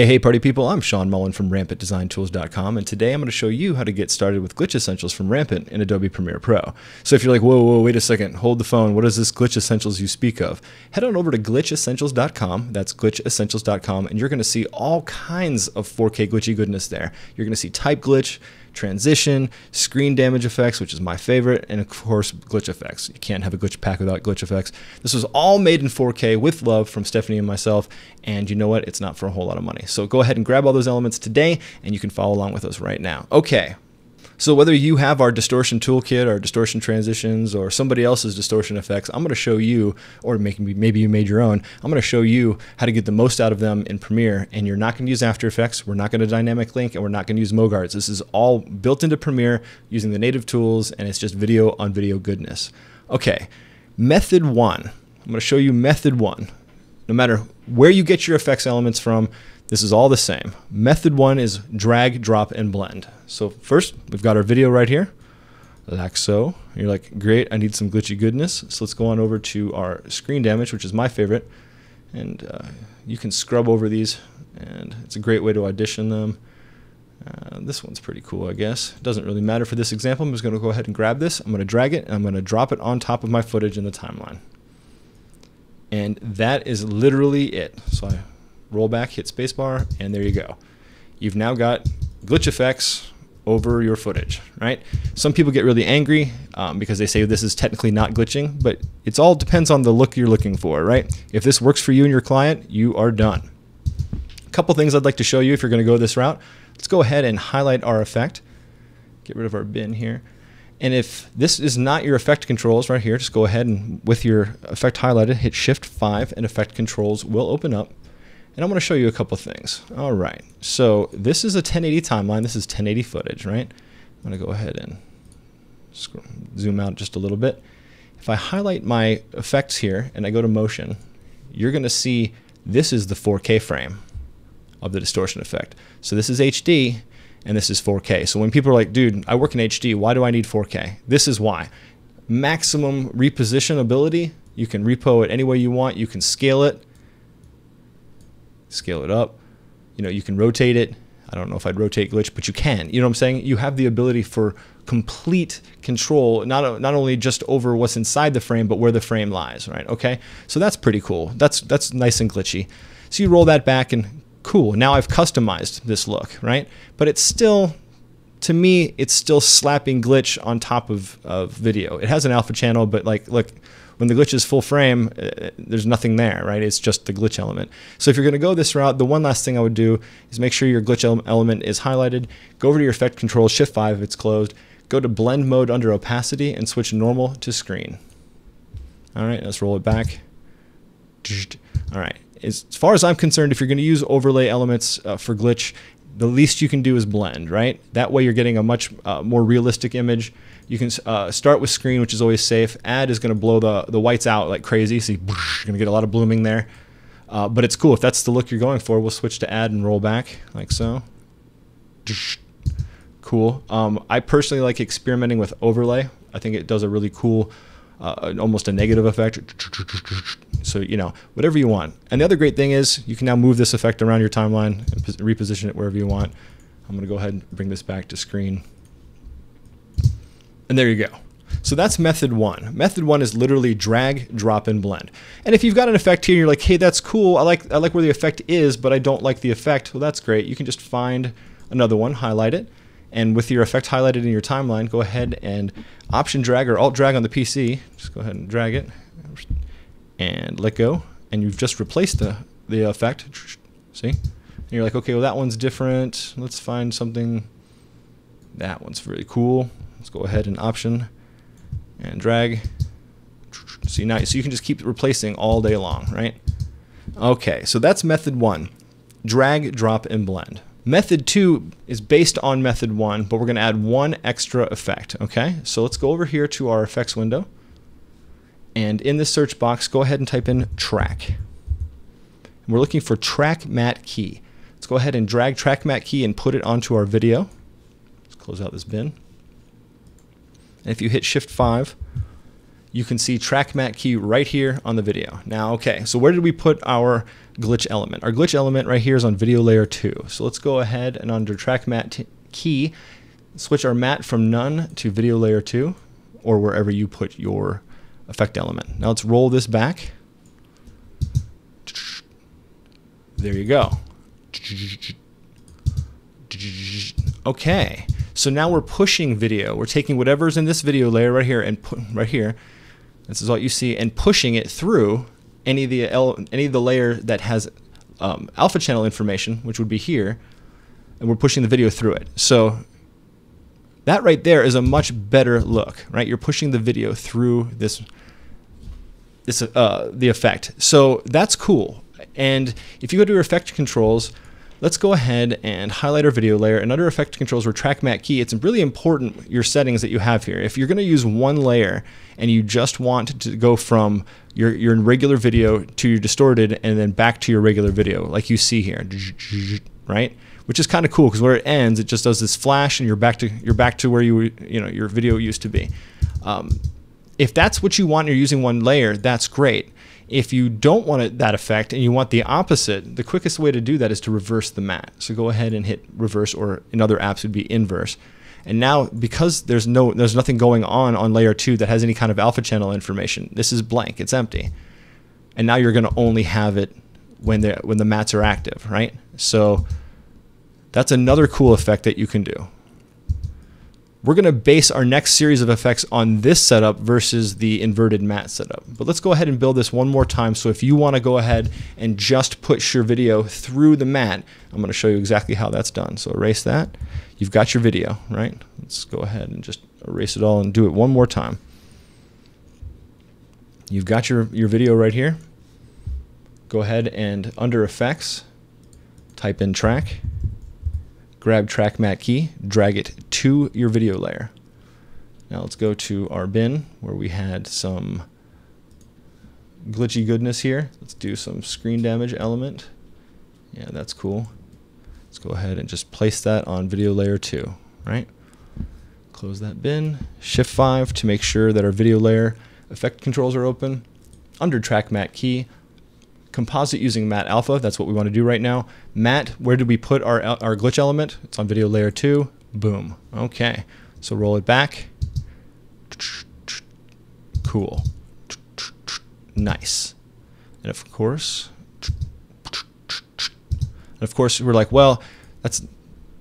Hey party people, I'm Sean Mullen from RampantDesignTools.com, and today I'm going to show you how to get started with Glitch Essentials from Rampant in Adobe Premiere Pro. So if you're like, whoa, wait a second, hold the phone, what is this Glitch Essentials you speak of? Head on over to glitchessentials.com, that's glitchessentials.com, and you're going to see all kinds of 4K glitchy goodness there. You're going to see type glitch, transition, screen damage effects, which is my favorite, and of course glitch effects. You can't have a glitch pack without glitch effects. This was all made in 4K with love from Stephanie and myself, and you know what? It's not for a whole lot of money. So go ahead and grab all those elements today, and you can follow along with us right now. Okay. So whether you have our distortion toolkit, our distortion transitions, or somebody else's distortion effects, I'm going to show you, or maybe you made your own, I'm going to show you how to get the most out of them in Premiere. And you're not going to use After Effects, we're not going to dynamic link, and we're not going to use Mogarts. This is all built into Premiere using the native tools, and it's just video on video goodness. Okay, method one. I'm going to show you method one. No matter where you get your effects elements from, this is all the same. Method one is drag, drop, and blend. So first, we've got our video right here, like so. You're like, great, I need some glitchy goodness. So let's go on over to our screen damage, which is my favorite. And you can scrub over these, and it's a great way to audition them. This one's pretty cool, I guess. Doesn't really matter for this example. I'm just going to go ahead and grab this. I'm going to drag it, and I'm going to drop it on top of my footage in the timeline. And that is literally it. So I roll back, hit spacebar, and there you go. You've now got glitch effects over your footage, right? Some people get really angry because they say this is technically not glitching, but it all depends on the look you're looking for, right? If this works for you and your client, you are done. A couple things I'd like to show you if you're going to go this route. Let's go ahead and highlight our effect. Get rid of our bin here. And if this is not your effect controls right here, just go ahead and with your effect highlighted, hit Shift 5 and effect controls will open up. And I'm going to show you a couple things. All right, so this is a 1080 timeline. This is 1080 footage, right? I'm going to go ahead and zoom out just a little bit. If I highlight my effects here and I go to motion, you're going to see this is the 4K frame of the distortion effect. So this is HD and this is 4K. So when people are like, dude, I work in HD, why do I need 4K? This is why. Maximum reposition ability. You can repo it any way you want. You can scale it. Scale it up. You know, you can rotate it. I don't know if I'd rotate glitch, but you can. You know what I'm saying? You have the ability for complete control, not only just over what's inside the frame, but where the frame lies, right? Okay, so that's pretty cool. That's nice and glitchy. So you roll that back and cool. Now I've customized this look, right? But it's still, to me, it's still slapping glitch on top of video. It has an alpha channel, but like, look, when the glitch is full frame, there's nothing there, right? It's just the glitch element. So if you're going to go this route, the one last thing I would do is make sure your glitch element is highlighted. Go over to your effect controls, Shift 5 if it's closed. Go to blend mode under opacity and switch normal to screen. All right, let's roll it back. All right. As far as I'm concerned, if you're going to use overlay elements for glitch, the least you can do is blend, right? That way you're getting a much more realistic image. You can start with screen, which is always safe. Add is going to blow the whites out like crazy, so you're going to get a lot of blooming there. But it's cool. If that's the look you're going for, we'll switch to add and roll back like so. Cool. I personally like experimenting with overlay. I think it does a really cool, almost a negative effect. So, you know, whatever you want. And the other great thing is you can now move this effect around your timeline and reposition it wherever you want. I'm going to go ahead and bring this back to screen. And there you go. So that's method one. Method one is literally drag, drop, and blend. And if you've got an effect here and you're like, hey, that's cool, I like where the effect is, but I don't like the effect, well, that's great. You can just find another one, highlight it, and with your effect highlighted in your timeline, go ahead and option drag or alt drag on the PC. Just go ahead and drag it and let go, and you've just replaced the effect. See? And you're like, okay, well, that one's different. Let's find something. That one's really cool. Let's go ahead and option and drag. See, now, so you can just keep replacing all day long, right? Okay, so that's method one. Drag, drop, and blend. Method two is based on method one, but we're going to add one extra effect, okay? So let's go over here to our effects window. And in the search box, go ahead and type in track. And we're looking for track matte key. Let's go ahead and drag track matte key and put it onto our video. Let's close out this bin. And if you hit Shift 5, you can see track matte key right here on the video. Now, okay, so where did we put our glitch element? Our glitch element right here is on video layer 2. So let's go ahead and under track matte key, switch our matte from none to video layer 2, or wherever you put your effect element. Now let's roll this back. There you go. Okay, so now we're pushing video. We're taking whatever's in this video layer right here and right here. This is what you see, and pushing it through any of the layer that has alpha channel information, which would be here, and we're pushing the video through it. So that right there is a much better look, right? You're pushing the video through the effect. So that's cool. And if you go to your effect controls, let's go ahead and highlight our video layer, and under effect controls or track matte key, it's really important your settings that you have here. If you're going to use one layer and you just want to go from your regular video to your distorted and then back to your regular video, like you see here, right? Which is kind of cool because where it ends, it just does this flash and you're back to where your video used to be. If that's what you want, and you're using one layer, that's great. If you don't want that effect and you want the opposite, the quickest way to do that is to reverse the matte. So go ahead and hit reverse, or in other apps would be inverse. And now, because there's nothing going on layer 2 that has any kind of alpha channel information, this is blank, it's empty. And now you're going to only have it when the mattes are active, right? So that's another cool effect that you can do. We're going to base our next series of effects on this setup versus the inverted matte setup. But let's go ahead and build this one more time. So if you want to go ahead and just push your video through the matte, I'm going to show you exactly how that's done. So erase that. You've got your video, right? Let's go ahead and just erase it all and do it one more time. You've got your video right here. Go ahead and under effects, type in track. Grab track matte key, drag it to your video layer. Now let's go to our bin where we had some glitchy goodness here. Let's do some screen damage element. Yeah, that's cool. Let's go ahead and just place that on video layer 2, right? Close that bin, Shift 5 to make sure that our video layer effect controls are open. Under track matte key, composite using matte alpha, that's what we want to do right now. Matte, where did we put our glitch element? It's on video layer 2. Boom. Okay, so roll it back. Cool. Nice. And of course, we're like, well, that's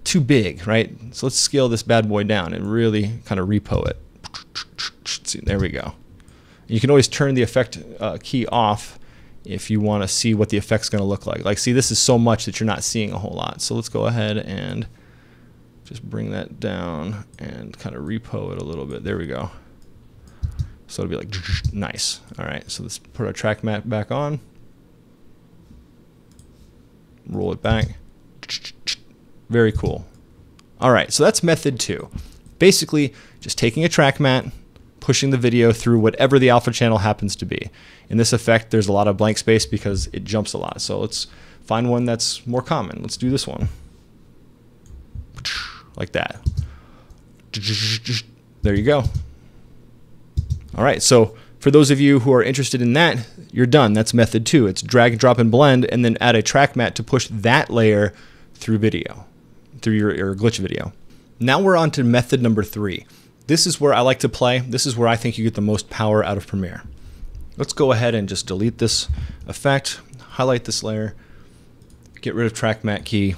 too big, right? So let's scale this bad boy down and really kind of repo it. See, there we go. You can always turn the effect key off if you want to see what the effect's going to look like. Like, see, this is so much that you're not seeing a whole lot. So let's go ahead and just bring that down and kind of repo it a little bit. There we go. So it'll be like, nice. All right, so let's put our track matte back on. Roll it back. Very cool. All right, so that's method 2. Basically, just taking a track matte, pushing the video through whatever the alpha channel happens to be. In this effect, there's a lot of blank space because it jumps a lot. So let's find one that's more common. Let's do this one. Like that. There you go. All right, so for those of you who are interested in that, you're done. That's method 2. It's drag, drop, and blend, and then add a track matte to push that layer through video, through your glitch video. Now we're on to method number 3. This is where I like to play. This is where I think you get the most power out of Premiere. Let's go ahead and just delete this effect, highlight this layer, get rid of track matte key,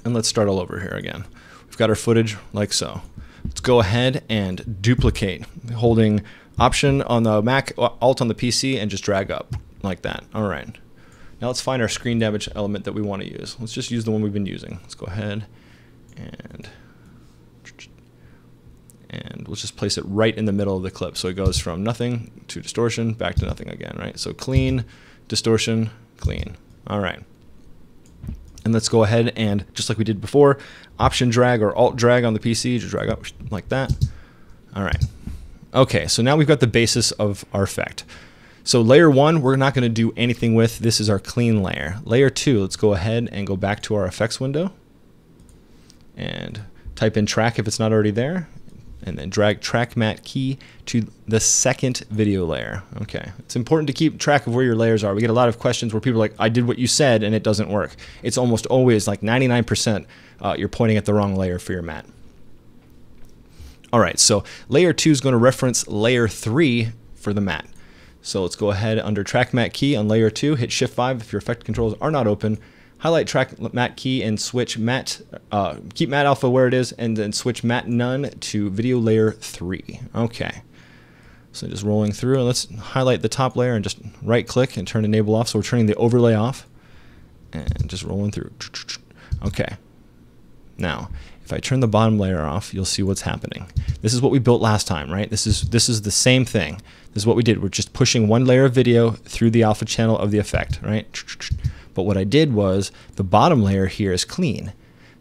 and let's start all over here again. We've got our footage like so. Let's go ahead and duplicate, holding Option on the Mac, Alt on the PC, and just drag up like that. All right. Now let's find our screen damage element that we want to use. Let's just use the one we've been using. Let's go ahead and let's just place it right in the middle of the clip. So it goes from nothing to distortion, back to nothing again, right? So clean, distortion, clean. All right. And let's go ahead and, just like we did before, Option drag or Alt drag on the PC, just drag up like that. All right. Okay, so now we've got the basis of our effect. So layer 1, we're not going to do anything with. This is our clean layer. Layer 2, let's go ahead and go back to our effects window and type in track if it's not already there, and then drag track matte key to the second video layer. Okay, it's important to keep track of where your layers are. We get a lot of questions where people are like, I did what you said and it doesn't work. It's almost always like 99% you're pointing at the wrong layer for your matte. All right, so layer 2 is going to reference layer 3 for the matte. So let's go ahead under track matte key on layer 2, hit Shift 5 if your effect controls are not open. Highlight track matte key and switch matte, keep matte alpha where it is, and then switch matte none to video layer 3. Okay. So just rolling through, and let's highlight the top layer and just right click and turn enable off. So we're turning the overlay off and just rolling through. Okay. Now, if I turn the bottom layer off, you'll see what's happening. This is what we built last time, right? This is the same thing. This is what we did. We're just pushing one layer of video through the alpha channel of the effect, right? But what I did was the bottom layer here is clean.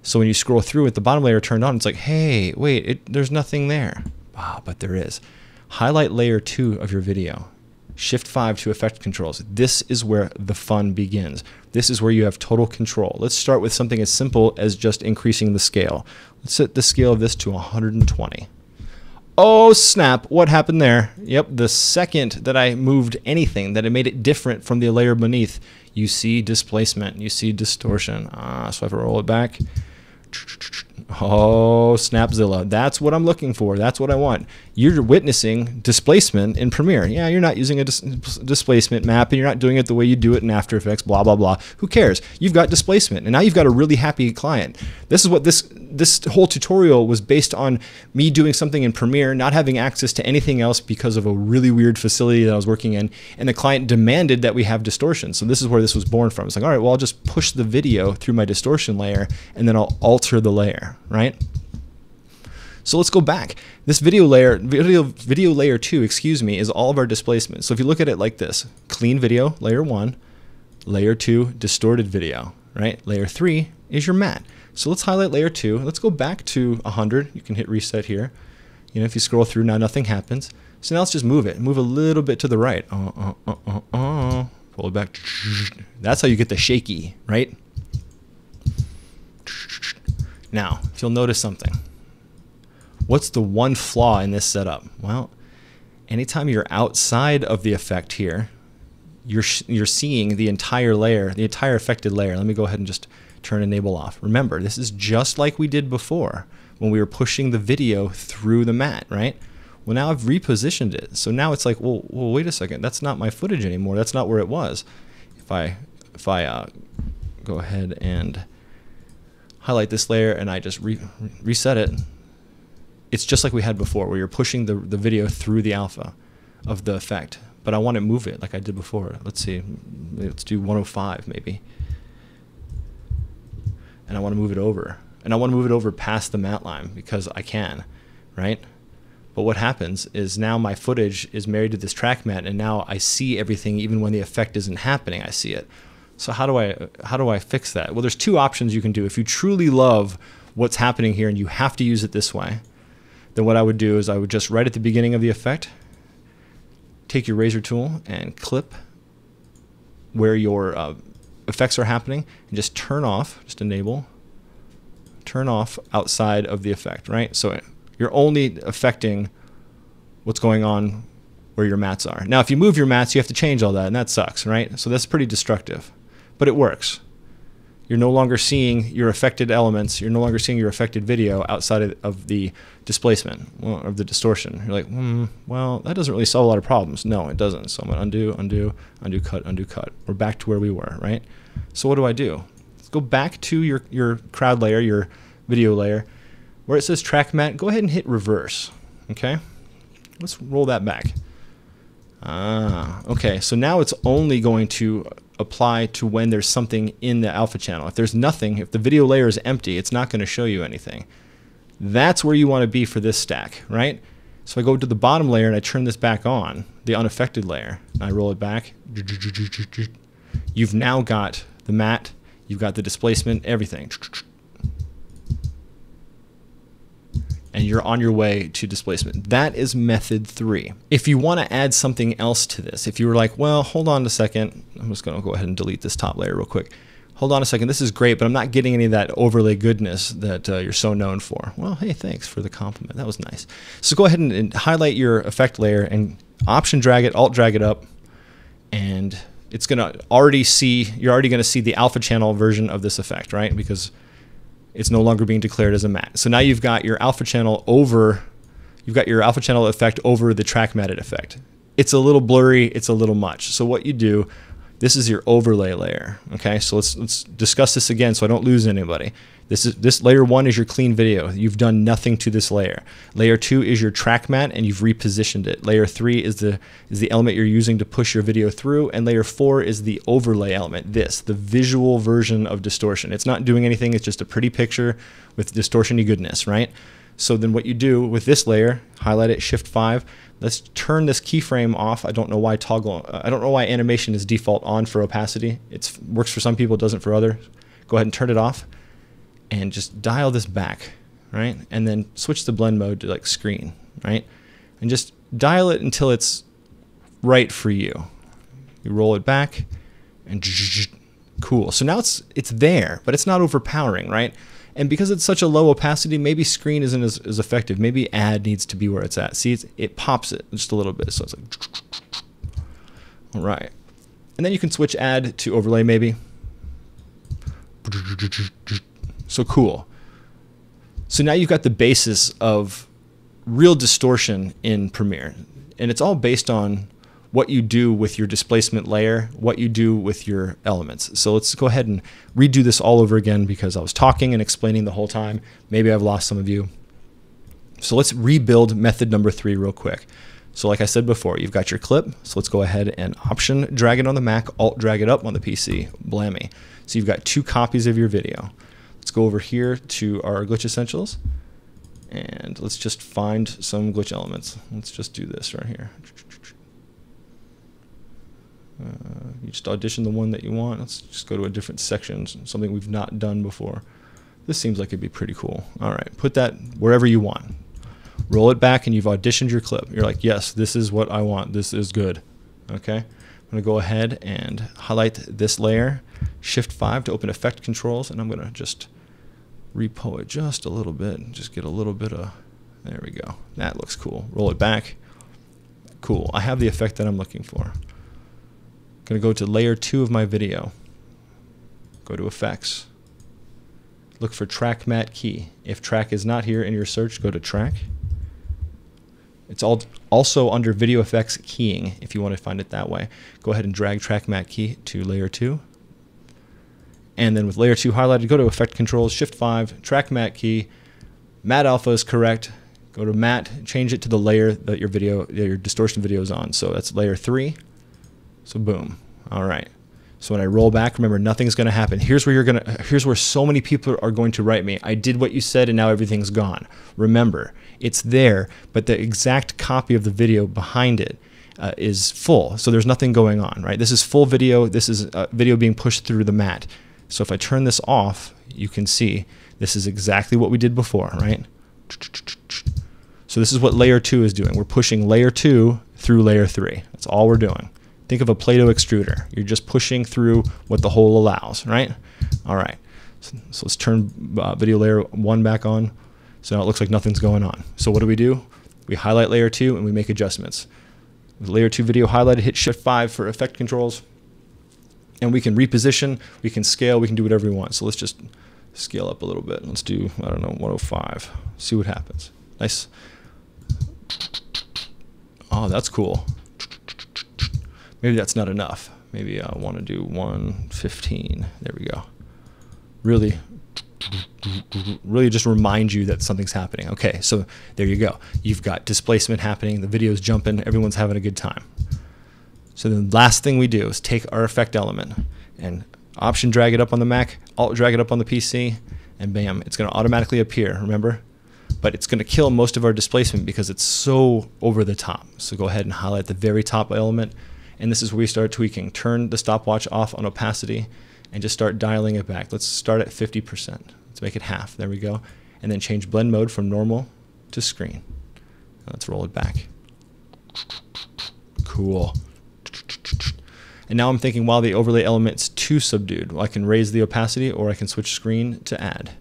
So when you scroll through it, the bottom layer turned on. It's like, hey, wait, there's nothing there. Ah, but there is. Highlight layer 2 of your video. Shift 5 to effect controls. This is where the fun begins. This is where you have total control. Let's start with something as simple as just increasing the scale. Let's set the scale of this to 120. Oh snap, what happened there? Yep, the second that I moved anything, that I made it different from the layer beneath, you see displacement, you see distortion. So if I roll it back, oh, Snapzilla, that's what I'm looking for. That's what I want. You're witnessing displacement in Premiere. Yeah, you're not using a displacement map, and you're not doing it the way you do it in After Effects, blah, blah, blah. Who cares? You've got displacement, and now you've got a really happy client. This is what this whole tutorial was based on, me doing something in Premiere, not having access to anything else because of a really weird facility that I was working in, and the client demanded that we have distortion. So this is where this was born from. It's like, all right, well, I'll just push the video through my distortion layer, and then I'll alter the layer, right? So let's go back. This video layer 2, excuse me, is all of our displacement. So if you look at it like this, clean video, layer 1, layer 2, distorted video, right? Layer 3 is your matte. So let's highlight layer 2. Let's go back to 100. You can hit reset here. You know, if you scroll through, now nothing happens. So now let's just move it. Move a little bit to the right. Pull it back. That's how you get the shaky, right? Now, if you'll notice something. What's the one flaw in this setup? Well, anytime you're outside of the effect here, you're seeing the entire layer, the entire affected layer. Let me go ahead and just turn enable off. Remember, this is just like we did before when we were pushing the video through the matte, right? Well, now I've repositioned it. So now it's like, well, wait a second. That's not my footage anymore. That's not where it was. If I go ahead and highlight this layer and I just reset it, it's just like we had before, where you're pushing the video through the alpha of the effect. But I want to move it like I did before. Let's see. Let's do 105 maybe. And I want to move it over. And I want to move it over past the matte line because I can, right? But what happens is now my footage is married to this track matte, and now I see everything even when the effect isn't happening. I see it. So how do I fix that? Well, there's two options you can do. If you truly love what's happening here and you have to use it this way, then what I would do is I would just right at the beginning of the effect, take your razor tool and clip where your effects are happening and just turn off, just enable, turn off outside of the effect, right? So you're only affecting what's going on where your mattes are. Now, if you move your mattes, you have to change all that, and that sucks, right? So that's pretty destructive, but it works. You're no longer seeing your affected elements. You're no longer seeing your affected video outside of the displacement, of the distortion. You're like, well, that doesn't really solve a lot of problems. No, it doesn't. So I'm going to undo, cut. We're back to where we were, right? So what do? Let's go back to your crowd layer, your video layer. Where it says track matte, go ahead and hit reverse, okay? Let's roll that back. Okay, so now it's only going to apply to when there's something in the alpha channel. If there's nothing, if the video layer is empty, it's not going to show you anything. That's where you want to be for this stack, right? So I go to the bottom layer and I turn this back on, the unaffected layer, and I roll it back. You've now got the matte, you've got the displacement, everything. And you're on your way to displacement. That is method 3. If you want to add something else to this, if you were like, well, hold on a second, I'm just going to go ahead and delete this top layer real quick. hold on a second, this is great, but I'm not getting any of that overlay goodness that you're so known for. Well, hey, thanks for the compliment. That was nice. So go ahead and highlight your effect layer and Option drag it, Alt drag it up, and it's going to already see, you're already going to see the alpha channel version of this effect, right? Because it's no longer being declared as a matte. So now you've got your alpha channel over, you've got your alpha channel effect over the track matted effect. It's a little blurry, it's a little much. So what you do, this is your overlay layer. Okay, so let's discuss this again so I don't lose anybody. This layer 1 is your clean video. You've done nothing to this layer. Layer 2 is your track matte and you've repositioned it. Layer 3 is the element you're using to push your video through, and layer 4 is the overlay element. The visual version of distortion. It's not doing anything, it's just a pretty picture with distortion-y goodness, right? So then what you do with this layer, highlight it, Shift 5. Let's turn this keyframe off. I don't know why animation is default on for opacity. It works for some people, it doesn't for others. Go ahead and turn it off and just dial this back, right? And then switch the blend mode to like screen, right? And just dial it until it's right for you. You roll it back and cool. So now it's there, but it's not overpowering, right? And because it's such a low opacity, maybe screen isn't as effective. Maybe add needs to be where it's at. See, it pops it just a little bit. So it's like, all right. And then you can switch add to overlay maybe. So cool. So now you've got the basis of real distortion in Premiere. And it's all based on what you do with your displacement layer, what you do with your elements. So let's go ahead and redo this all over again because I was talking and explaining the whole time. Maybe I've lost some of you. So let's rebuild method number 3 real quick. So like I said before, you've got your clip. So let's go ahead and Option drag it on the Mac, Alt drag it up on the PC. Blammy. So you've got 2 copies of your video. Let's go over here to our glitch essentials and let's just find some glitch elements. Let's just do this right here. You just audition the one that you want. Let's just go to a different section, something we've not done before. This seems like it'd be pretty cool. All right, put that wherever you want. Roll it back and you've auditioned your clip. You're like, yes, this is what I want. This is good. Okay, I'm gonna go ahead and highlight this layer, Shift 5 to open effect controls, and I'm gonna just repo it just a little bit, just get a little bit of, there we go. That looks cool. Roll it back. Cool, I have the effect that I'm looking for. Going to go to layer 2 of my video. Go to effects. Look for track matte key. If track is not here in your search, go to track. It's also under video effects keying if you want to find it that way. Go ahead and drag track matte key to layer 2. And then with layer 2 highlighted, go to effect controls, Shift 5, track matte key. Matte alpha is correct. Go to matte, change it to the layer that your distortion video is on. So that's layer 3. So boom. All right. So when I roll back, remember nothing's going to happen. Here's where so many people are going to write me. I did what you said and now everything's gone. Remember, it's there, but the exact copy of the video behind it is full. So there's nothing going on, right? This is full video. This is video being pushed through the matte. So if I turn this off, you can see this is exactly what we did before, right? So this is what layer 2 is doing. We're pushing layer 2 through layer 3. That's all we're doing. Think of a Play-Doh extruder. You're just pushing through what the hole allows, right? All right. So let's turn video layer 1 back on. So now it looks like nothing's going on. So what do? We highlight layer 2 and we make adjustments. With layer 2 video highlighted, hit Shift 5 for effect controls. And we can reposition, we can scale, we can do whatever we want. So let's just scale up a little bit. Let's do, I don't know, 105. See what happens. Nice. Oh, that's cool. Maybe that's not enough. Maybe I want to do 115. There we go. Really just remind you that something's happening. Okay, so there you go. You've got displacement happening, the video's jumping, everyone's having a good time. So the last thing we do is take our effect element and Option drag it up on the Mac, Alt drag it up on the PC, and bam, it's going to automatically appear, remember? But it's going to kill most of our displacement because it's so over the top. So go ahead and highlight the very top element, and this is where we start tweaking. Turn the stopwatch off on opacity and just start dialing it back. Let's start at 50%. Let's make it half. There we go. And then change blend mode from normal to screen. Let's roll it back. Cool. And now I'm thinking, wow, the overlay element's too subdued. Well, I can raise the opacity, or I can switch screen to add.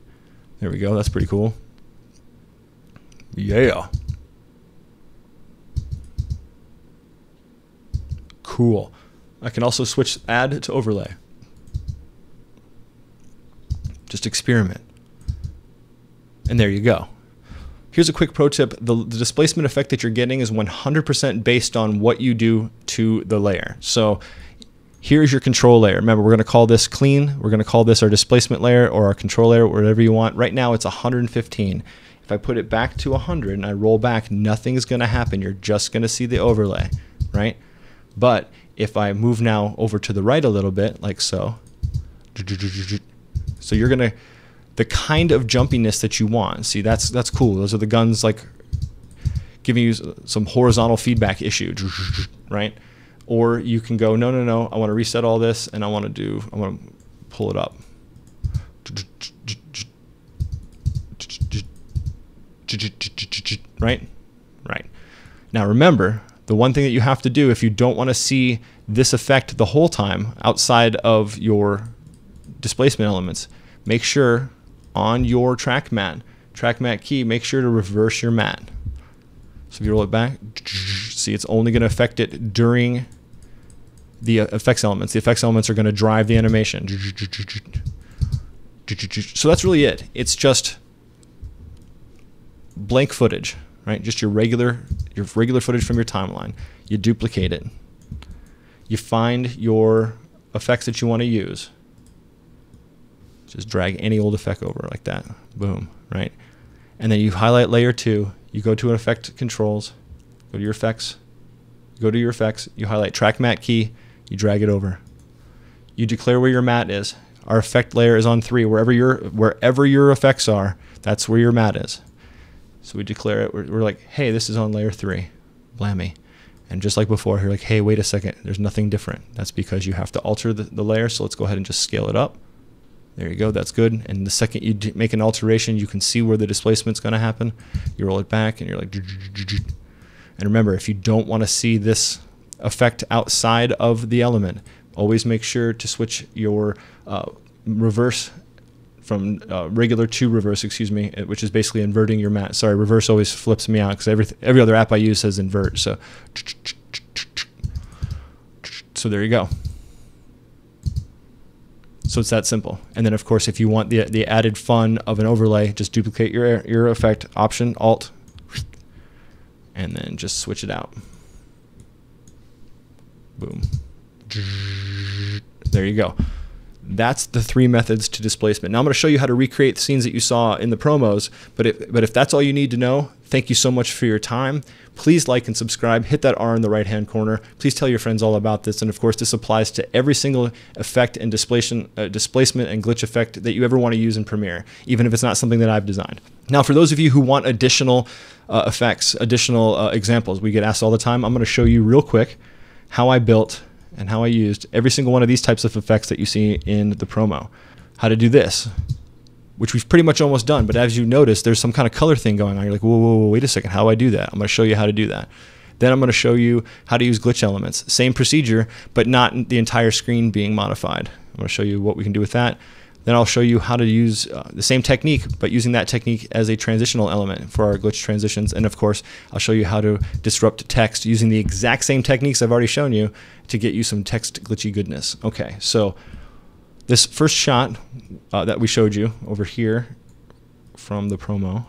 There we go. That's pretty cool. Yeah. Cool. I can also switch add to overlay. Just experiment. And there you go. Here's a quick pro tip. The displacement effect that you're getting is 100% based on what you do to the layer. So here's your control layer. Remember, we're going to call this clean. We're going to call this our displacement layer or our control layer, whatever you want. Right now it's 115. If I put it back to 100 and I roll back, nothing's going to happen. You're just going to see the overlay, right? But if I move now over to the right a little bit, like so, so you're going to, the kind of jumpiness that you want. See, that's cool. Those are the guns like giving you some horizontal feedback issue, right? Or you can go, no, I want to reset all this and I want to pull it up. Right? Right. Now remember, the one thing that you have to do if you don't want to see this effect the whole time outside of your displacement elements, make sure on your track mat key, make sure to reverse your mat. So if you roll it back, see, it's only going to affect it during the effects elements. The effects elements are going to drive the animation. So that's really it. It's just blank footage, right? Just your regular footage from your timeline. You duplicate it. You find your effects that you want to use. Just drag any old effect over like that. Boom, right? And then you highlight layer 2. You go to effect controls, go to your effects, you highlight track mat key, you drag it over. You declare where your mat is. Our effect layer is on 3. Wherever your effects are, that's where your mat is. So we declare it. We're like, hey, this is on layer 3. Blammy. And just like before, you're like, hey, wait a second. There's nothing different. That's because you have to alter the layer. So let's go ahead and just scale it up. There you go. That's good. And the second you make an alteration, you can see where the displacement's going to happen. You roll it back, and you're like, and remember, if you don't want to see this effect outside of the element, always make sure to switch your reverse from regular to reverse, which is basically inverting your mat. Sorry, reverse always flips me out because every other app I use says invert. So there you go. So it's that simple. And then of course, if you want the added fun of an overlay, just duplicate your effect, Option, Alt, and then just switch it out. Boom. There you go. That's the 3 methods to displacement. Now I'm going to show you how to recreate the scenes that you saw in the promos, but if that's all you need to know, thank you so much for your time. Please like and subscribe. Hit that R in the right-hand corner. Please tell your friends all about this. And of course, this applies to every single effect and displacement and glitch effect that you ever want to use in Premiere, even if it's not something that I've designed. Now, for those of you who want additional effects, additional examples, we get asked all the time. I'm going to show you real quick how I built and how I used every single one of these types of effects that you see in the promo. How to do this, which we've pretty much almost done, but as you notice, there's some kind of color thing going on. You're like, whoa, wait a second, how do I do that? I'm going to show you how to do that. Then I'm going to show you how to use glitch elements. Same procedure, but not the entire screen being modified. I'm going to show you what we can do with that. Then I'll show you how to use the same technique, but using that technique as a transitional element for our glitch transitions. And of course, I'll show you how to disrupt text using the exact same techniques I've already shown you to get you some text glitchy goodness. Okay, so this first shot that we showed you over here from the promo,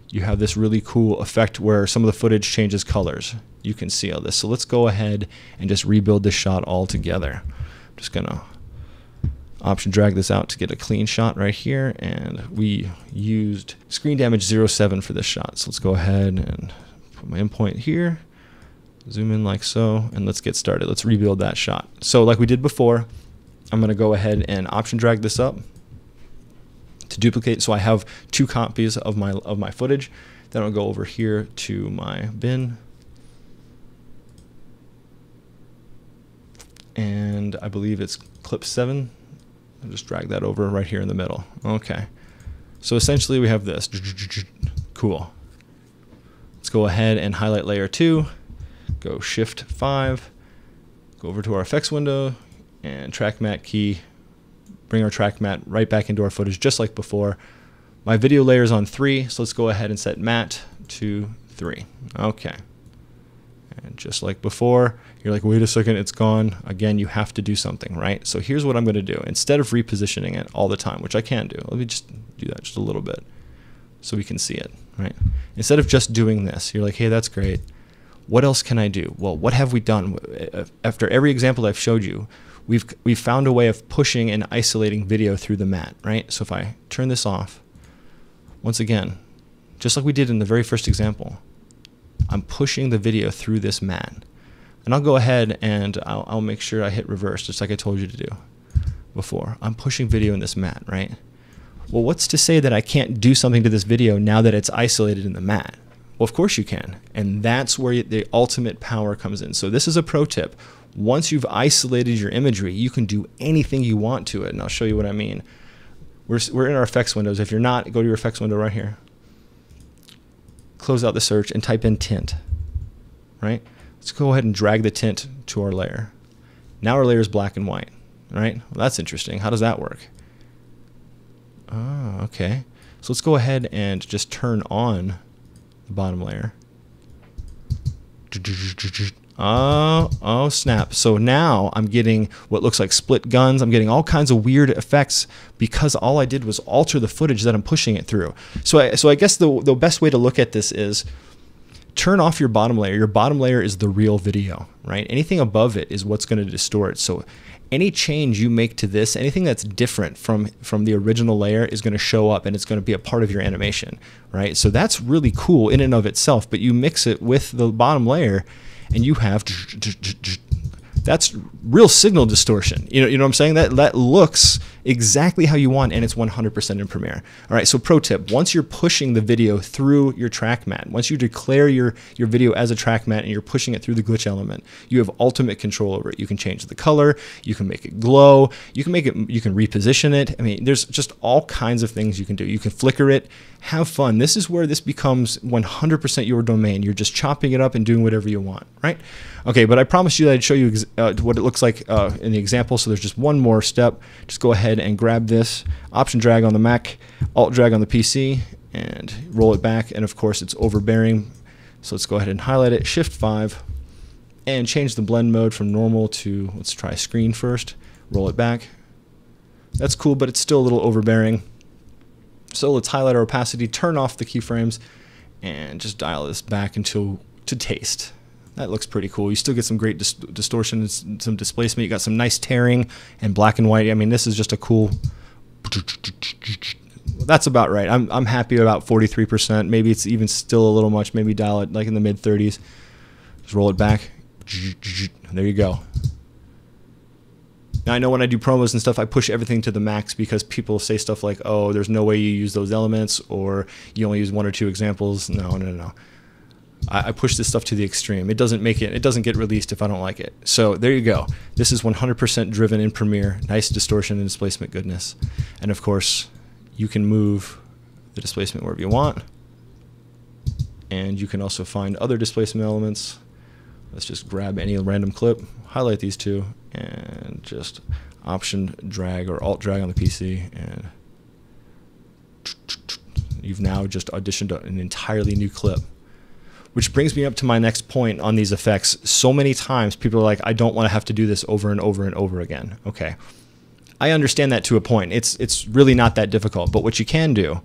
you have this really cool effect where some of the footage changes colors. You can see all this. So let's go ahead and just rebuild this shot all together. I'm just going to Option drag this out to get a clean shot right here, and we used screen damage 0.7 for this shot. So let's go ahead and put my endpoint here, zoom in like so, and let's get started. Let's rebuild that shot. So like we did before, I'm going to go ahead and Option drag this up to duplicate, so I have 2 copies of my footage. Then I'll go over here to my bin, and I believe it's clip 7. I'll just drag that over right here in the middle. Okay, so essentially we have this. Cool. Let's go ahead and highlight layer 2, go Shift 5, go over to our effects window, and track matte key, bring our track matte right back into our footage just like before. My video layer is on 3, so let's go ahead and set matte to 3. Okay. And just like before, you're like, wait a second, it's gone. Again, you have to do something, right? So here's what I'm going to do. Instead of repositioning it all the time, which I can do, let me just do that just a little bit so we can see it, right? Instead of just doing this, you're like, hey, that's great. What else can I do? Well, what have we done? After every example I've showed you, we've found a way of pushing and isolating video through the matte, right? So if I turn this off, once again, just like we did in the very first example, I'm pushing the video through this matte. And I'll go ahead and I'll make sure I hit reverse, just like I told you to do before. I'm pushing video in this matte, right? Well, what's to say that I can't do something to this video now that it's isolated in the matte? Well, of course you can. And that's where the ultimate power comes in. So this is a pro tip. Once you've isolated your imagery, you can do anything you want to it. And I'll show you what I mean. We're in our effects windows. If you're not, go to your effects window right here. Close out the search and type in tint, right? Let's go ahead and drag the tint to our layer. Now our layer is black and white, right? Well, that's interesting. How does that work? Oh, okay. So let's go ahead and just turn on the bottom layer. Oh snap. So now I'm getting what looks like split guns. I'm getting all kinds of weird effects because all I did was alter the footage that I'm pushing it through. So I guess the best way to look at this is turn off your bottom layer. Your bottom layer is the real video, right? Anything above it is what's going to distort. So any change you make to this, anything that's different from the original layer is going to show up and it's going to be a part of your animation, right? So that's really cool in and of itself, but you mix it with the bottom layer and you have, that's real signal distortion. You know what I'm saying? That looks exactly how you want, and it's 100% in Premiere. All right, so pro tip, once you're pushing the video through your track matte, once you declare your video as a track matte and you're pushing it through the glitch element, you have ultimate control over it. You can change the color, you can make it glow, you can reposition it. I mean, there's just all kinds of things you can do. You can flicker it, have fun. This is where this becomes 100% your domain. You're just chopping it up and doing whatever you want, right? Okay, but I promised you that I'd show you what it looks like in the example, so there's just one more step. Just go ahead and grab this, Option drag on the Mac, Alt drag on the PC, and roll it back, and of course it's overbearing, so let's go ahead and highlight it, Shift 5, and change the blend mode from normal to, let's try screen first, roll it back. That's cool, but it's still a little overbearing. So let's highlight our opacity, turn off the keyframes, and just dial this back to taste. That looks pretty cool. You still get some great distortion and some displacement. You got some nice tearing and black and white. I mean, this is just a cool. That's about right. I'm happy about 43%. Maybe it's even still a little much. Maybe dial it like in the mid 30s. Just roll it back. There you go. Now I know when I do promos and stuff, I push everything to the max because people say stuff like, "Oh, there's no way you use those elements," or "You only use 1 or 2 examples." No. I push this stuff to the extreme. It doesn't get released if I don't like it. So there you go. This is 100% driven in Premiere. Nice distortion and displacement goodness. And of course, you can move the displacement wherever you want. And you can also find other displacement elements. Let's just grab any random clip, highlight these two, and just Option drag or Alt drag on the PC, and you've now just auditioned an entirely new clip. Which brings me up to my next point on these effects. So many times people are like, I don't want to have to do this over and over and over again. Okay, I understand that to a point. It's really not that difficult. But what you can do,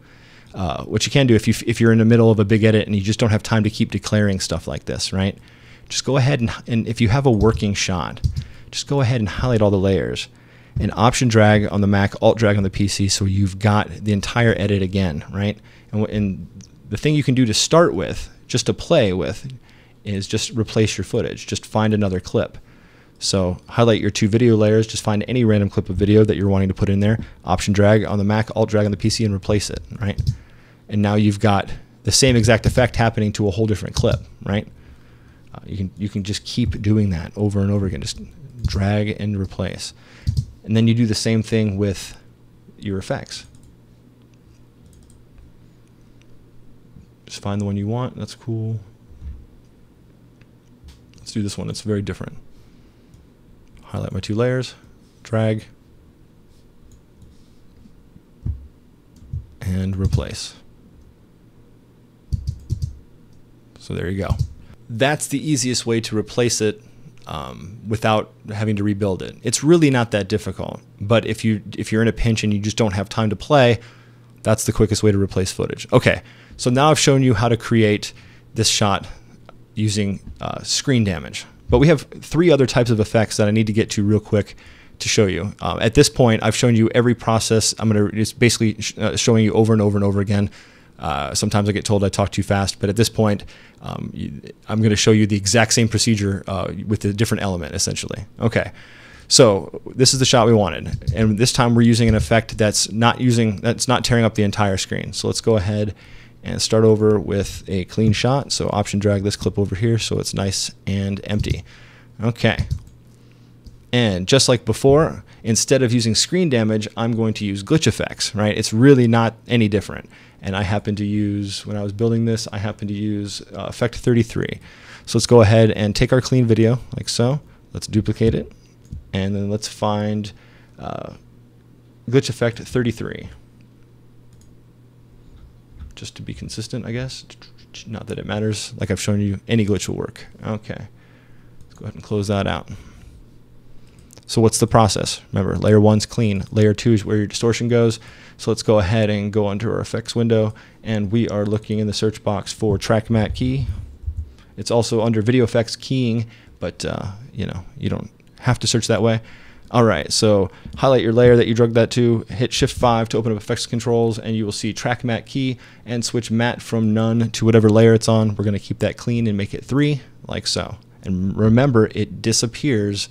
if you're in the middle of a big edit and you just don't have time to keep declaring stuff like this, right? Just go ahead and if you have a working shot, just go ahead and highlight all the layers and Option drag on the Mac, Alt drag on the PC, so you've got the entire edit again, right? And the thing you can do to start with, just to play with, is just replace your footage. Just find another clip. So highlight your 2 video layers, just find any random clip of video that you're wanting to put in there, Option drag on the Mac, Alt drag on the PC, and replace it, right? And now you've got the same exact effect happening to a whole different clip, right? You can just keep doing that over and over again, just drag and replace. And then you do the same thing with your effects. Just find the one you want. That's cool. Let's do this one. It's very different. Highlight my 2 layers. drag, and replace. So there you go. That's the easiest way to replace it without having to rebuild it. It's really not that difficult, but if you're in a pinch and you just don't have time to play, that's the quickest way to replace footage. Okay, so now I've shown you how to create this shot using screen damage. But we have 3 other types of effects that I need to get to real quick to show you. At this point, I've shown you every process. It's basically showing you over and over and over again. Sometimes I get told I talk too fast, but at this point, I'm going to show you the exact same procedure with a different element, essentially. Okay, so this is the shot we wanted, and this time we're using an effect that's not tearing up the entire screen. So let's go ahead and start over with a clean shot. So Option drag this clip over here so it's nice and empty. Okay, and just like before, instead of using screen damage, I'm going to use glitch effects. Right? It's really not any different. And I happen to use, when I was building this, I happen to use effect 33. So let's go ahead and take our clean video like so. Let's duplicate it, and then let's find glitch effect 33. Just to be consistent, I guess. Not that it matters. Like I've shown you, any glitch will work. Okay, let's go ahead and close that out. So what's the process? Remember, layer 1's clean. Layer 2 is where your distortion goes. So let's go ahead and go into our effects window, and we are looking in the search box for track matte key. It's also under video effects keying, but you know, you don't have to search that way. All right, so highlight your layer that you drug that to, hit Shift 5 to open up effects controls, and you will see track matte key, and switch matte from none to whatever layer it's on. We're going to keep that clean and make it 3, like so. And remember, it disappears.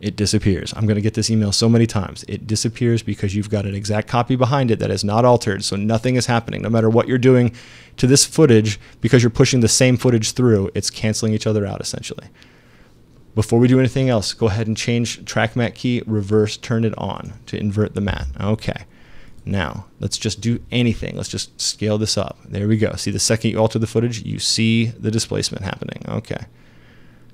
It disappears. I'm going to get this email so many times. It disappears because you've got an exact copy behind it that is not altered, so nothing is happening. No matter what you're doing to this footage, because you're pushing the same footage through, it's canceling each other out, essentially. Before we do anything else, go ahead and change track matte key, reverse, turn it on to invert the matte. Okay. Now, let's just do anything. Let's just scale this up. There we go. See, the second you alter the footage, you see the displacement happening. Okay.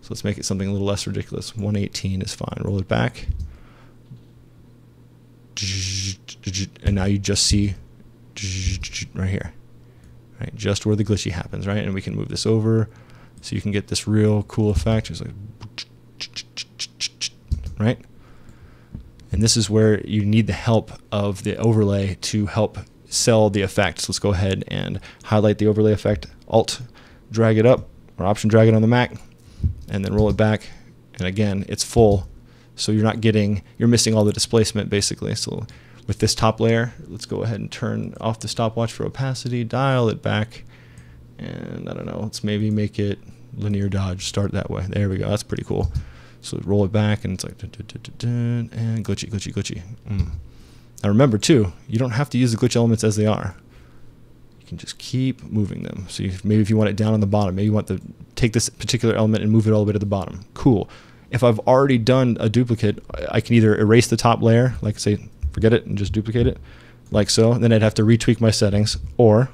So let's make it something a little less ridiculous. 118 is fine. Roll it back. And now you just see right here. Right? Just where the glitchy happens, right? And we can move this over so you can get this real cool effect. It's like, right? And this is where you need the help of the overlay to help sell the effect. So let's go ahead and highlight the overlay effect, Alt, drag it up, or Option drag it on the Mac, and then roll it back. And again, it's full, so you're missing all the displacement basically. So with this top layer, let's go ahead and turn off the stopwatch for opacity, dial it back, and I don't know, let's maybe make it linear dodge, start that way. There we go, that's pretty cool. So roll it back, and it's like, and glitchy, glitchy, glitchy. Now remember too, you don't have to use the glitch elements as they are. You can just keep moving them. So maybe if you want it down on the bottom, maybe you want to take this particular element and move it all the way to the bottom. Cool. If I've already done a duplicate, I can either erase the top layer, like say, forget it and just duplicate it, like so. And then I'd have to retweak my settings, or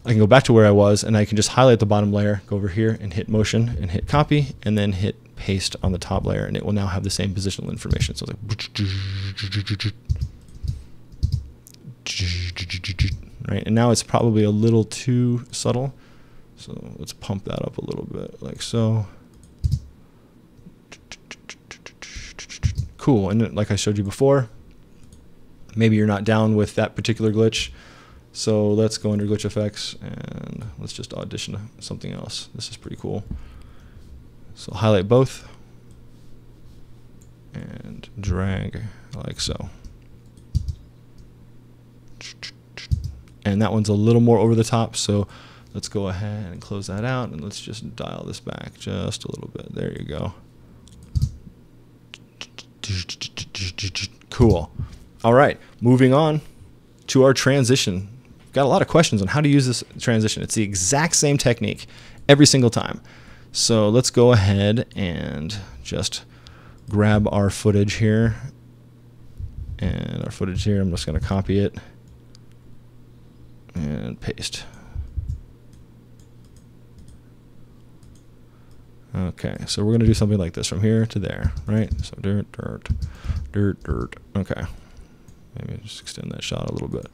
I can go back to where I was and I can just highlight the bottom layer, go over here and hit motion and hit copy, and then hit paste on the top layer, and it will now have the same positional information. So it's like, right, and now it's probably a little too subtle, so let's pump that up a little bit, like so. Cool. And like I showed you before, maybe you're not down with that particular glitch, so let's go under glitch effects and let's just audition something else. This is pretty cool. So highlight both and drag like so. And that one's a little more over the top, so let's go ahead and close that out, and let's just dial this back just a little bit. There you go. Cool. All right, moving on to our transition. Got a lot of questions on how to use this transition. It's the exact same technique every single time. So let's go ahead and just grab our footage here. And our footage here, I'm just going to copy it and paste. Okay, so we're going to do something like this from here to there, right? So dirt, dirt, dirt, dirt. Okay. Maybe just extend that shot a little bit.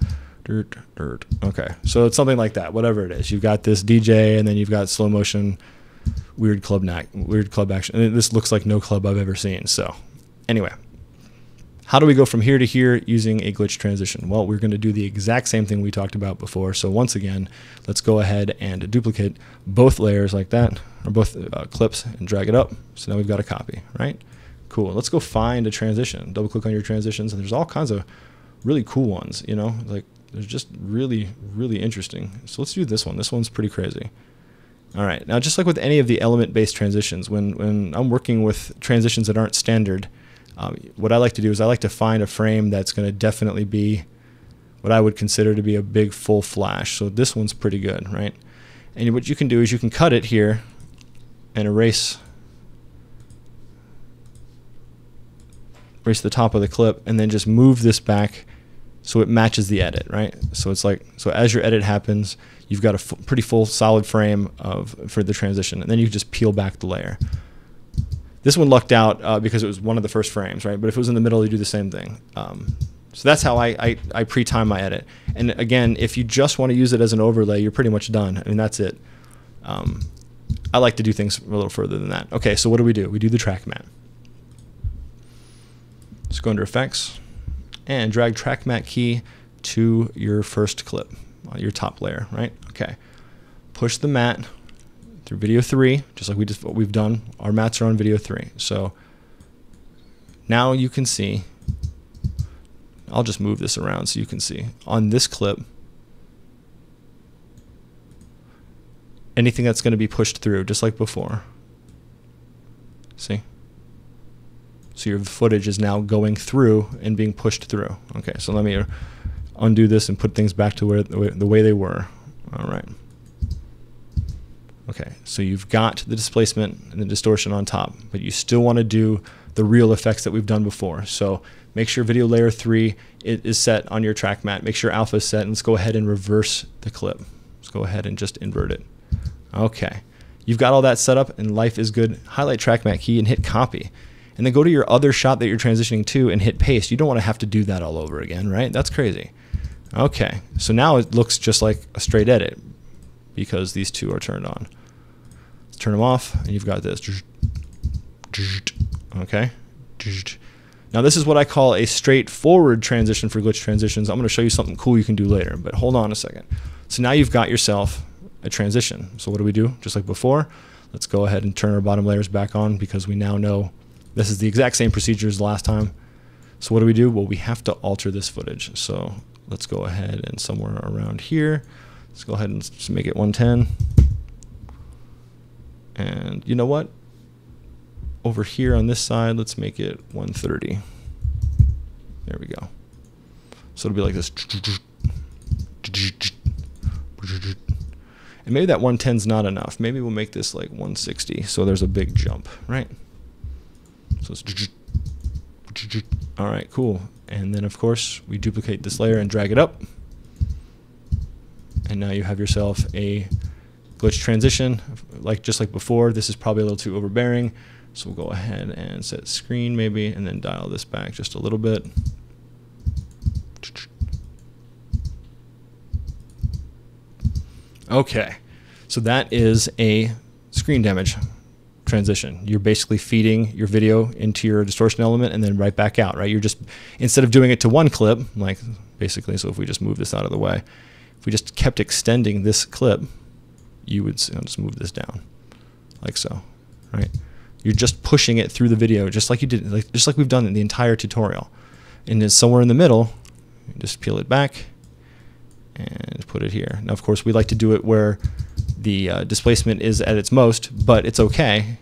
Dirt, dirt. Okay, so it's something like that, whatever it is. You've got this DJ, and then you've got slow motion, weird club action. And this looks like no club I've ever seen. So anyway, how do we go from here to here using a glitch transition? Well, we're going to do the exact same thing we talked about before. So once again, let's go ahead and duplicate both layers like that, or both clips, and drag it up. So now we've got a copy, right? Cool. Let's go find a transition. Double click on your transitions, and there's all kinds of really cool ones, you know, like they're just really, really interesting. So let's do this one. This one's pretty crazy. All right. Now, just like with any of the element-based transitions, when I'm working with transitions that aren't standard, what I like to do is I like to find a frame that's going to definitely be what I would consider to be a big full flash. So this one's pretty good, right? And what you can do is you can cut it here and erase the top of the clip, and then just move this back so it matches the edit, right? So it's like, so as your edit happens, you've got a pretty full solid frame for the transition, and then you just peel back the layer. This one lucked out because it was one of the first frames, right? But if it was in the middle, you do the same thing. So that's how I pre-time my edit. And again, if you just want to use it as an overlay, you're pretty much done. I mean, that's it. I like to do things a little further than that. Okay, so what do? We do the track matte. Let's go under Effects and drag track matte key to your first clip, your top layer, right? Okay. Push the matte through video 3, just like we've done. Our mattes are on video 3. So now you can see, I'll just move this around so you can see. On this clip, anything that's going to be pushed through, just like before. See? So your footage is now going through and being pushed through. Okay, so let me undo this and put things back to the way they were. All right. Okay, so you've got the displacement and the distortion on top, but you still want to do the real effects that we've done before. So make sure video layer 3 is set on your track matte. Make sure alpha is set, and let's go ahead and reverse the clip. Let's go ahead and just invert it. Okay, you've got all that set up, and life is good. Highlight track matte key and hit copy. And then go to your other shot that you're transitioning to and hit paste. You don't want to have to do that all over again, right? That's crazy. Okay, so now it looks just like a straight edit because these two are turned on. Let's turn them off, and you've got this. Okay. Now this is what I call a straightforward transition for glitch transitions. I'm going to show you something cool you can do later, but hold on a second. So now you've got yourself a transition. So what do? Just like before, let's go ahead and turn our bottom layers back on because we now know this is the exact same procedure as the last time. So what do? Well, we have to alter this footage. So let's go ahead and somewhere around here, let's go ahead and just make it 110. And you know what? Over here on this side, let's make it 130. There we go. So it'll be like this. And maybe that 110 is not enough. Maybe we'll make this like 160. So there's a big jump, right? So it's all right, cool. And then of course we duplicate this layer and drag it up. And now you have yourself a glitch transition, just like before. This is probably a little too overbearing. So we'll go ahead and set screen maybe, and then dial this back just a little bit. Okay, so that is a screen damage transition. You're basically feeding your video into your distortion element and then right back out, right? You're just, instead of doing it to one clip, like basically, so if we just move this out of the way, if we just kept extending this clip, you would just move this down like so, right? You're just pushing it through the video just like you did, just like we've done in the entire tutorial. And then somewhere in the middle, just peel it back and put it here. Now, of course, we like to do it where the displacement is at its most, but it's okay.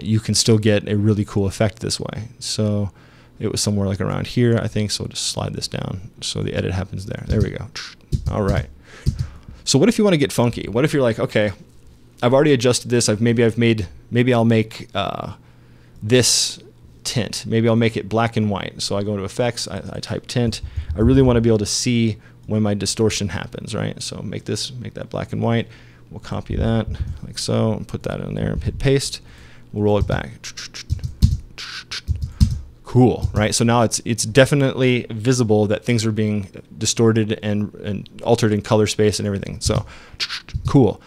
You can still get a really cool effect this way. So it was somewhere like around here, I think. So just slide this down so the edit happens there. There we go. All right. So what if you want to get funky? What if you're like, okay, I've already adjusted this. Maybe I'll make this tint. Maybe I'll make it black and white. So I go to Effects, I type tint. I really want to be able to see when my distortion happens, right? So make that black and white. We'll copy that like so and put that in there and hit paste. We'll roll it back. Cool, right? So now it's definitely visible that things are being distorted and altered in color space and everything. So cool.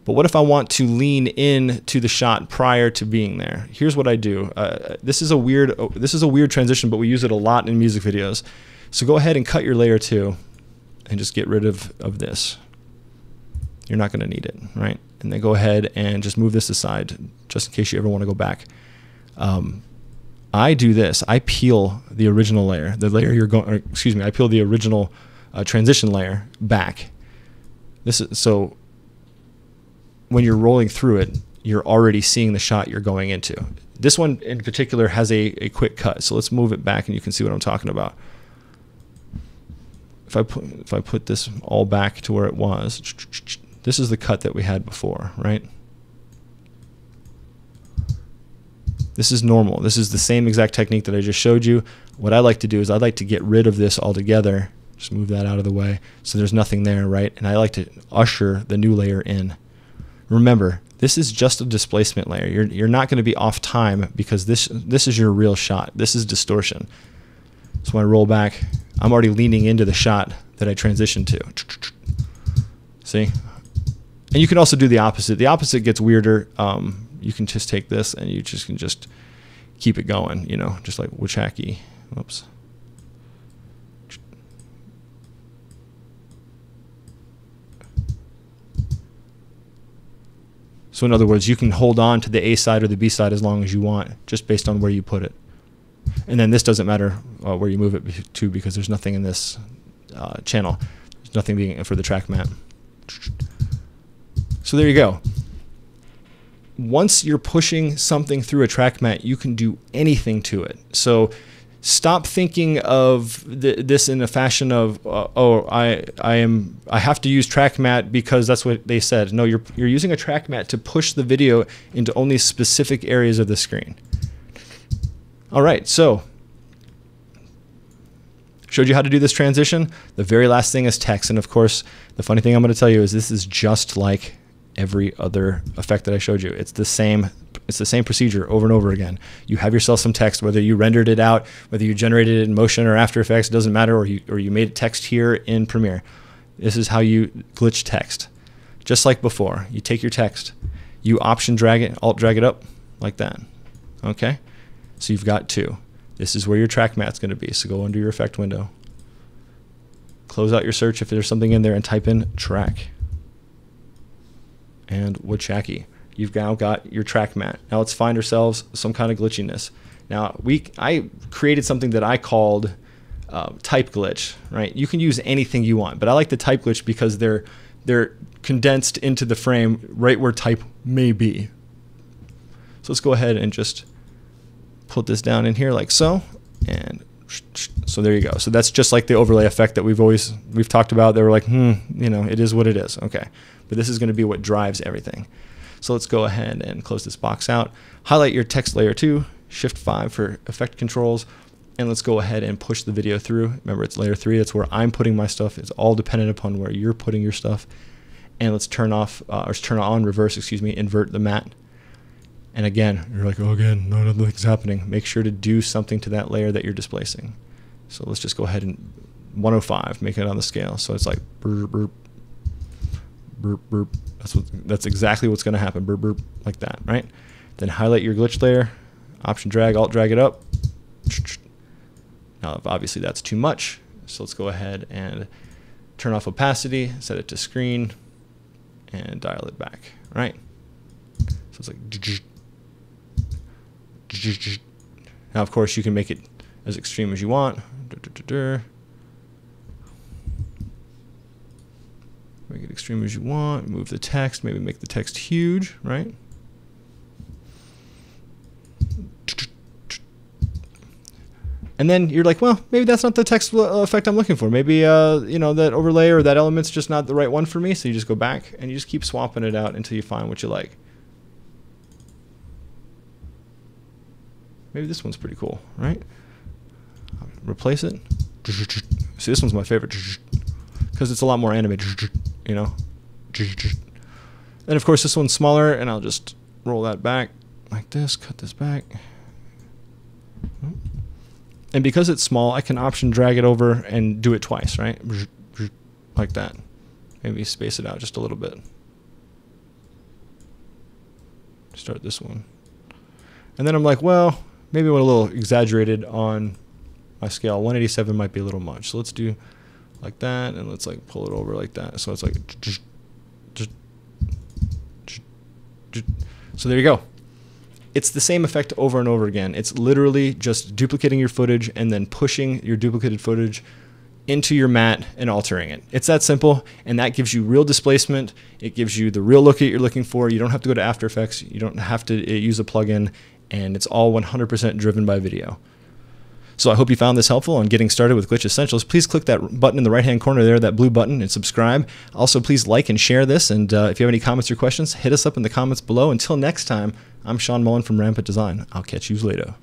But what if I want to lean in to the shot prior to being there? Here's what I do. This is a weird transition, but we use it a lot in music videos. So go ahead and cut your layer 2 and just get rid of this. You're not going to need it, right? And then go ahead and just move this aside just in case you ever want to go back. I do this. I peel the original layer, I peel the original transition layer back. So when you're rolling through it, you're already seeing the shot you're going into. This one in particular has a quick cut, so let's move it back and you can see what I'm talking about. If I put this all back to where it was, this is the cut that we had before, right? This is normal. This is the same exact technique that I just showed you. What I like to do is I'd like to get rid of this altogether. Just move that out of the way so there's nothing there, right? And I like to usher the new layer in. Remember, this is just a displacement layer. You're not going to be off time because this is your real shot. This is distortion. So when I roll back, I'm already leaning into the shot that I transitioned to. See? And you can also do the opposite. The opposite gets weirder. You can just take this and you can just keep it going, you know, just like Wachaki. Whoops. So in other words, you can hold on to the A side or the B side as long as you want, just based on where you put it. And then this doesn't matter where you move it to because there's nothing in this channel. There's nothing being for the track mat. So there you go. Once you're pushing something through a track mat, you can do anything to it. So stop thinking of this in a fashion of, I have to use track mat because that's what they said. No, you're using a track mat to push the video into only specific areas of the screen. All right, so showed you how to do this transition. The very last thing is text, and of course, the funny thing I'm going to tell you is this is just like every other effect that I showed you. It's the same procedure over and over again. You have yourself some text, whether you rendered it out, whether you generated it in Motion or After Effects, doesn't matter, or you made it text here in Premiere. This is how you glitch text. Just like before, you take your text, you Option drag it, Alt drag it up like that. Okay? So you've got 2. This is where your track mat's going to be. So go under your effect window, close out your search if there's something in there, and type in track. And Wachaki. You've now got your track mat. Now let's find ourselves some kind of glitchiness. Now I created something that I called type glitch. Right? You can use anything you want, but I like the type glitch because they're condensed into the frame right where type may be. So let's go ahead and just put this down in here like so, and so there you go. So that's just like the overlay effect that we've talked about. They were like, you know, it is what it is. Okay, but this is going to be what drives everything. So let's go ahead and close this box out. Highlight your text layer 2, Shift 5 for effect controls, and let's go ahead and push the video through. Remember, it's layer 3. That's where I'm putting my stuff. It's all dependent upon where you're putting your stuff. And let's turn on, reverse, invert the mat. And again, you're like, oh, again, no, nothing's happening. Make sure to do something to that layer that you're displacing. So let's just go ahead and 105, make it on the scale. So it's like burp, burp, burp, burp. That's exactly what's going to happen, burp, burp, like that, right? Then highlight your glitch layer, Option drag, Alt drag it up. Now, obviously that's too much. So let's go ahead and turn off opacity, set it to screen, and dial it back, right? So it's like, now of course you can make it as extreme as you want. Make it extreme as you want. Move the text, maybe make the text huge, right? And then you're like, well, maybe that's not the text effect I'm looking for. Maybe you know, that overlay or that element's just not the right one for me. So you just go back and you just keep swapping it out until you find what you like. Maybe this one's pretty cool, right? Replace it. See, this one's my favorite because it's a lot more animated, you know. Then of course this one's smaller, and I'll just roll that back like this, cut this back. And because it's small, I can option drag it over and do it twice, right? Like that. Maybe space it out just a little bit. Start this one. And then I'm like, well, maybe I went a little exaggerated on my scale. 187 might be a little much. So let's do like that, and let's like pull it over like that. So it's like, so there you go. It's the same effect over and over again. It's literally just duplicating your footage and then pushing your duplicated footage into your mat and altering it. It's that simple, and that gives you real displacement. It gives you the real look that you're looking for. You don't have to go to After Effects. You don't have to use a plugin, and it's all 100% driven by video. So I hope you found this helpful on getting started with Glitch Essentials. Please click that button in the right-hand corner there, that blue button, and subscribe. Also, please like and share this, and if you have any comments or questions, hit us up in the comments below. Until next time, I'm Sean Mullen from Rampant Design. I'll catch you later.